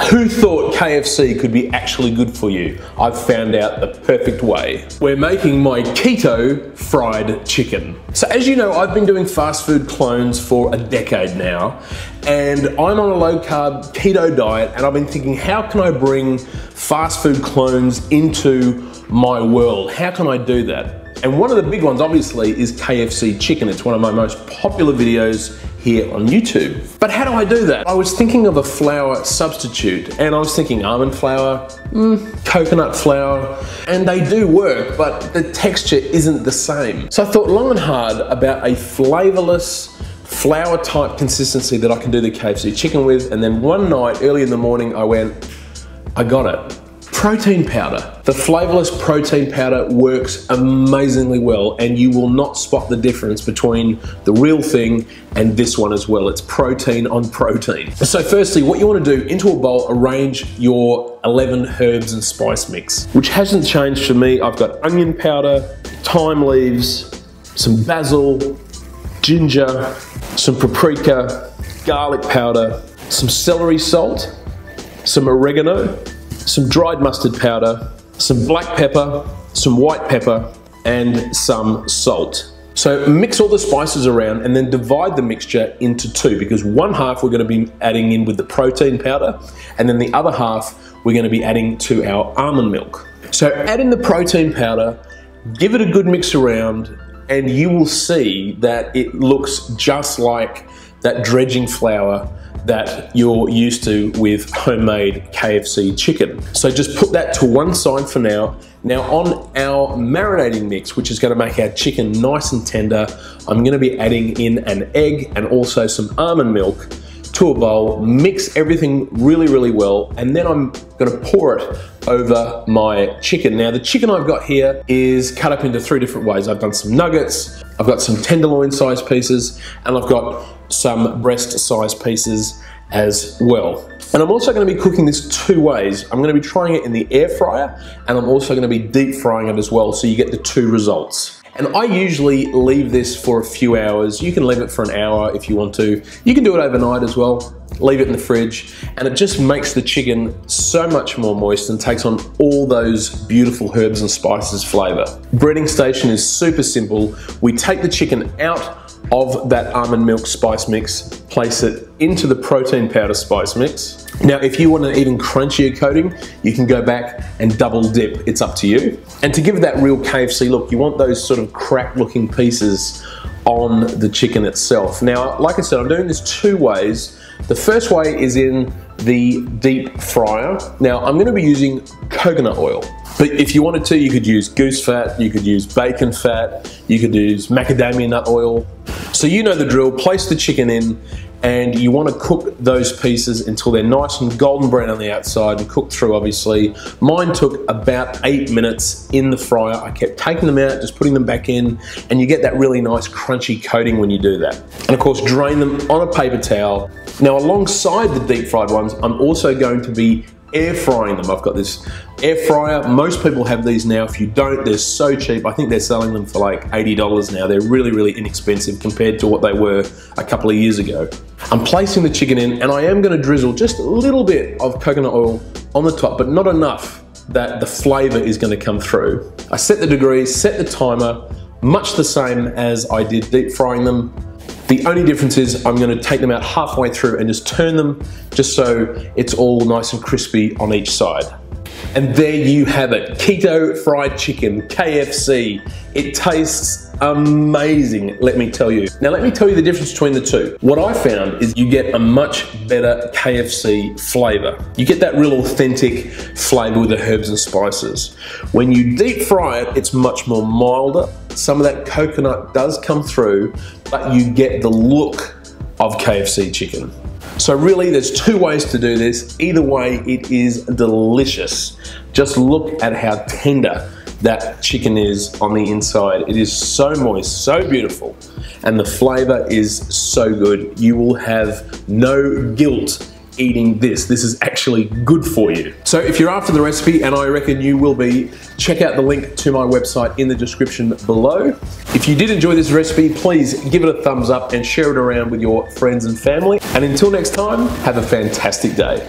Who thought KFC could be actually good for you? I've found out the perfect way. We're making my keto fried chicken. So as you know, I've been doing fast food clones for a decade now, and I'm on a low carb keto diet, and I've been thinking, how can I bring fast food clones into my world? How can I do that? And one of the big ones, obviously, is KFC chicken. It's one of my most popular videos here on YouTube. But how do I do that? I was thinking of a flour substitute, and I was thinking almond flour, coconut flour, and they do work, but the texture isn't the same. So I thought long and hard about a flavorless flour type consistency that I can do the KFC chicken with, and then one night, early in the morning, I went, I got it. Protein powder. The flavorless protein powder works amazingly well, and you will not spot the difference between the real thing and this one as well. It's protein on protein. So firstly, what you want to do, into a bowl, arrange your 11 herbs and spice mix, which hasn't changed for me. I've got onion powder, thyme leaves, some basil, ginger, some paprika, garlic powder, some celery salt, some oregano, some dried mustard powder, some black pepper, some white pepper, and some salt. So mix all the spices around and then divide the mixture into two, because one half we're going to be adding in with the protein powder, and then the other half we're going to be adding to our almond milk. So add in the protein powder, give it a good mix around, and you will see that it looks just like that dredging flour that you're used to with homemade KFC chicken. So just put that to one side for now. Now on our marinating mix, which is gonna make our chicken nice and tender, I'm gonna be adding in an egg and also some almond milk to a bowl, mix everything really, really well, and then I'm gonna pour it over my chicken. Now the chicken I've got here is cut up into 3 different ways. I've done some nuggets, I've got some tenderloin sized pieces, and I've got some breast sized pieces as well. And I'm also going to be cooking this 2 ways. I'm going to be trying it in the air fryer, and I'm also going to be deep frying it as well, so you get the 2 results. And I usually leave this for a few hours. You can leave it for an hour if you want to. You can do it overnight as well. Leave it in the fridge, and it just makes the chicken so much more moist and takes on all those beautiful herbs and spices flavor. Breading station is super simple. We take the chicken out of that almond milk spice mix, place it into the protein powder spice mix. Now, if you want an even crunchier coating, you can go back and double dip. It's up to you. And to give it that real KFC look, you want those sort of cracked looking pieces on the chicken itself. Now, like I said, I'm doing this 2 ways. The first way is in the deep fryer. Now, I'm gonna be using coconut oil. But if you wanted to, you could use goose fat, you could use bacon fat, you could use macadamia nut oil. So you know the drill. Place the chicken in, and you want to cook those pieces until they're nice and golden brown on the outside and cooked through, obviously. Mine took about 8 minutes in the fryer. I kept taking them out, just putting them back in, and you get that really nice crunchy coating when you do that. And of course, drain them on a paper towel. Now, alongside the deep fried ones, I'm also going to be air frying them. I've got this air fryer. Most people have these now. If you don't, they're so cheap. I think they're selling them for like $80 now. They're really, really inexpensive compared to what they were a couple of years ago. I'm placing the chicken in, and I am going to drizzle just a little bit of coconut oil on the top, but not enough that the flavor is going to come through. I set the degrees, set the timer, much the same as I did deep frying them. The only difference is I'm going to take them out halfway through and just turn them just so it's all nice and crispy on each side. And there you have it, keto fried chicken, KFC. It tastes amazing, let me tell you. Now let me tell you the difference between the 2. What I found is you get a much better KFC flavor. You get that real authentic flavor with the herbs and spices. When you deep fry it, it's much more milder. Some of that coconut does come through, but you get the look of KFC chicken. So really, there's 2 ways to do this. Either way, it is delicious. Just look at how tender that chicken is on the inside. It is so moist, so beautiful, and the flavor is so good. You will have no guilt eating this. This is actually good for you. So if you're after the recipe, and I reckon you will be, check out the link to my website in the description below. If you did enjoy this recipe, please give it a thumbs up and share it around with your friends and family. And until next time, have a fantastic day.